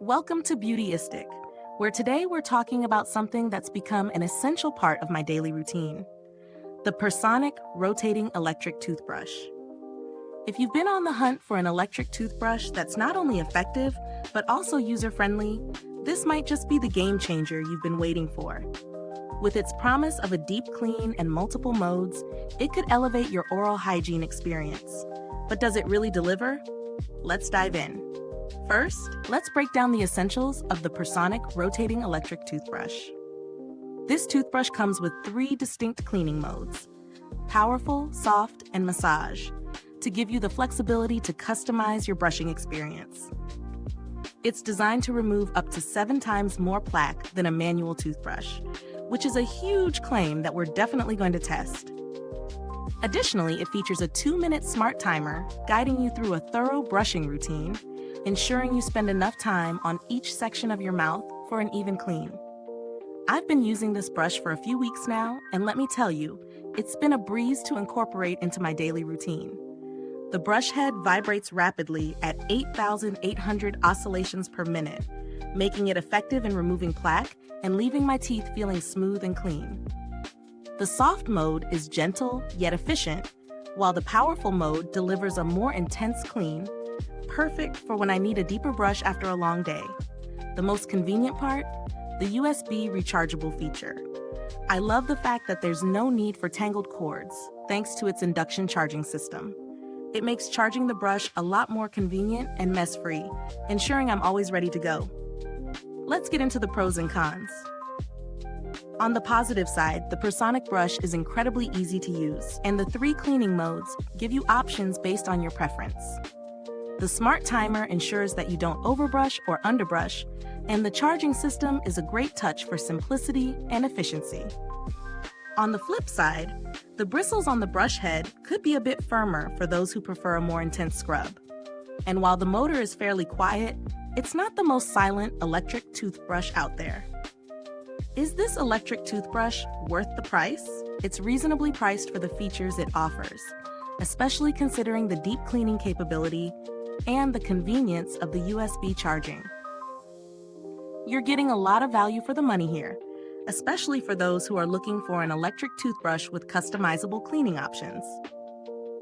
Welcome to Beautyistic, where today we're talking about something that's become an essential part of my daily routine, the Pursonic Rotating Electric Toothbrush. If you've been on the hunt for an electric toothbrush that's not only effective, but also user-friendly, this might just be the game changer you've been waiting for. With its promise of a deep clean and multiple modes, it could elevate your oral hygiene experience. But does it really deliver? Let's dive in. First, let's break down the essentials of the Pursonic Rotating Electric Toothbrush. This toothbrush comes with 3 distinct cleaning modes: powerful, soft, and massage, to give you the flexibility to customize your brushing experience. It's designed to remove up to 7 times more plaque than a manual toothbrush, which is a huge claim that we're definitely going to test. Additionally, it features a 2-minute smart timer guiding you through a thorough brushing routine, ensuring you spend enough time on each section of your mouth for an even clean. I've been using this brush for a few weeks now, and let me tell you, it's been a breeze to incorporate into my daily routine. The brush head vibrates rapidly at 8,800 oscillations per minute, making it effective in removing plaque and leaving my teeth feeling smooth and clean. The soft mode is gentle yet efficient, while the powerful mode delivers a more intense clean, perfect for when I need a deeper brush after a long day. The most convenient part? The USB rechargeable feature. I love the fact that there's no need for tangled cords, thanks to its induction charging system. It makes charging the brush a lot more convenient and mess-free, ensuring I'm always ready to go. Let's get into the pros and cons. On the positive side, the Pursonic brush is incredibly easy to use, and the 3 cleaning modes give you options based on your preference. The smart timer ensures that you don't overbrush or underbrush, and the charging system is a great touch for simplicity and efficiency. On the flip side, the bristles on the brush head could be a bit firmer for those who prefer a more intense scrub. And while the motor is fairly quiet, it's not the most silent electric toothbrush out there. Is this electric toothbrush worth the price? It's reasonably priced for the features it offers, especially considering the deep cleaning capability and the convenience of the USB charging. You're getting a lot of value for the money here, especially for those who are looking for an electric toothbrush with customizable cleaning options.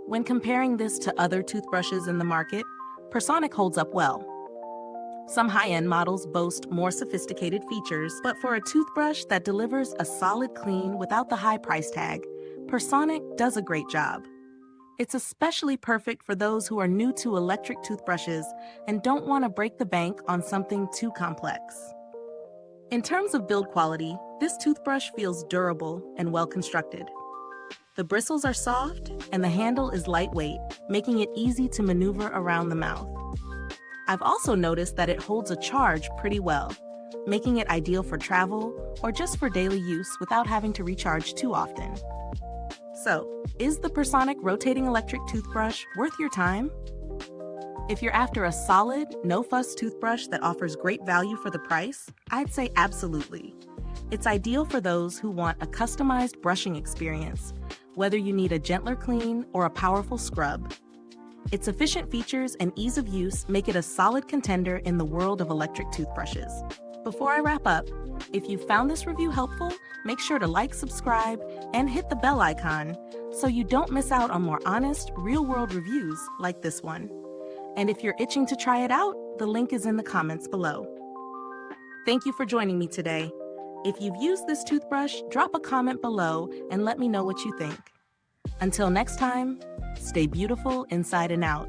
When comparing this to other toothbrushes in the market, Pursonic holds up well. Some high-end models boast more sophisticated features, but for a toothbrush that delivers a solid clean without the high price tag, Pursonic does a great job. It's especially perfect for those who are new to electric toothbrushes and don't want to break the bank on something too complex. In terms of build quality, this toothbrush feels durable and well constructed. The bristles are soft and the handle is lightweight, making it easy to maneuver around the mouth. I've also noticed that it holds a charge pretty well, making it ideal for travel or just for daily use without having to recharge too often. So, is the Pursonic Rotating Electric Toothbrush worth your time? If you're after a solid, no-fuss toothbrush that offers great value for the price, I'd say absolutely. It's ideal for those who want a customized brushing experience, whether you need a gentler clean or a powerful scrub. Its efficient features and ease of use make it a solid contender in the world of electric toothbrushes. Before I wrap up, if you found this review helpful, make sure to like, subscribe, and hit the bell icon so you don't miss out on more honest, real-world reviews like this one. And if you're itching to try it out, the link is in the comments below. Thank you for joining me today. If you've used this toothbrush, drop a comment below and let me know what you think. Until next time, stay beautiful inside and out.